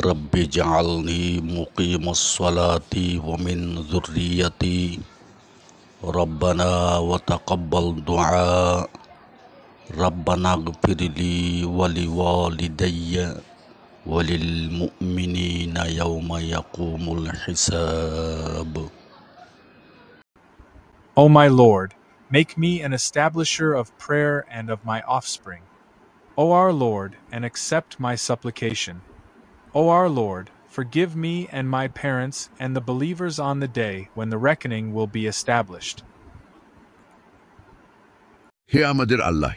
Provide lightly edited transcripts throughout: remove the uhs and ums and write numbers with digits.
Rabbi जअलनी मुकीमस्सलाति व मिन ज़ुर्रिय्यती रब्बना व तक़ब्बल दुआ रब्बना इग़फ़िरली व लिवालिदैया व लिलमुअ्मिनीना यौम यक़ूमुल हिसाब। O my Lord, make me an establisher of prayer and of my offspring. O our Lord, and accept my supplication. O our Lord, forgive me and my parents and the believers on the day when the reckoning will be established. হে আমাদের আল্লাহ,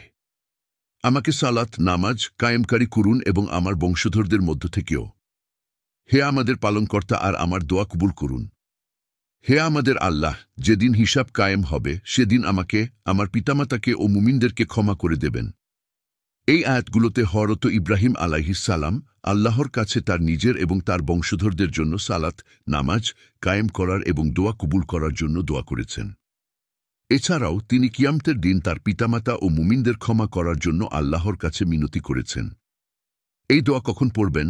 আমাকে সালাত নামাজ কায়েমকারী করুন এবং আমার বংশধরদের মধ্য থেকেও। হে আমাদের পালনকর্তা, আর আমার দোয়া কবুল করুন। হে আমাদের আল্লাহ, যেদিন হিসাব কায়েম হবে সেদিন আমাকে, আমার পিতামাতাকে ও মুমিনদেরকে ক্ষমা করে দেবেন। এই আয়াতগুলোতে হযরত ইব্রাহিম আলাইহিস সালাম আল্লাহর কাছে তার নিজের এবং তার বংশধরদের জন্য সালাত নামাজ কায়েম করার এবং দোয়া কবুল করার জন্য দোয়া করেছেন। এছাড়াও তিনি কিয়ামতের দিন তার পিতামাতা ও মুমিনদের ক্ষমা করার জন্য আল্লাহর কাছে মিনতি করেছেন। এই দোয়া কখন পড়বেন?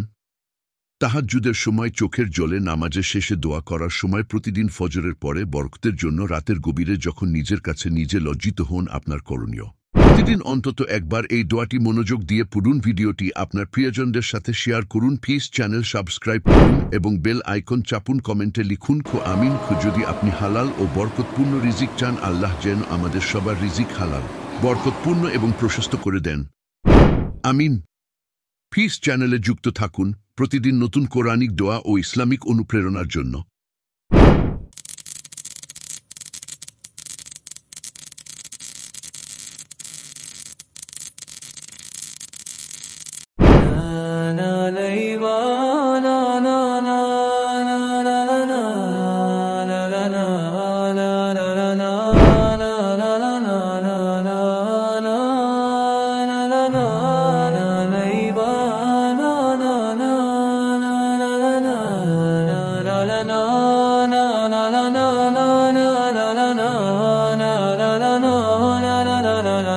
তাহাজ্জুদের সময়, চোখের জলে নামাজের শেষে দোয়া করার সময়, প্রতিদিন ফজরের পরে, বরকতের জন্য রাতের গভীরে যখন নিজের কাছে নিজে লজ্জিত হন। আপনার করণীয়, প্রতিদিন অন্তত একবার এই দোয়াটি মনোযোগ দিয়ে পড়ুন। ভিডিওটি আপনার প্রিয়জনদের সাথে শেয়ার করুন। পিস চ্যানেল সাবস্ক্রাইব করুন এবং বেল আইকন চাপুন। কমেন্টে লিখুন আমিন। যদি আপনি হালাল ও বরকতপূর্ণ রিজিক চান, আল্লাহ যেন আমাদের সবার রিজিক হালাল, বরকতপূর্ণ এবং প্রশস্ত করে দেন। আমিন। পিস চ্যানেলে যুক্ত থাকুন প্রতিদিন নতুন কোরআনিক দোয়া ও ইসলামিক অনুপ্রেরণার জন্য।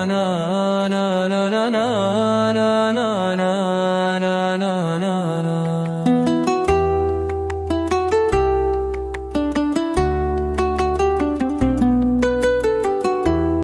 na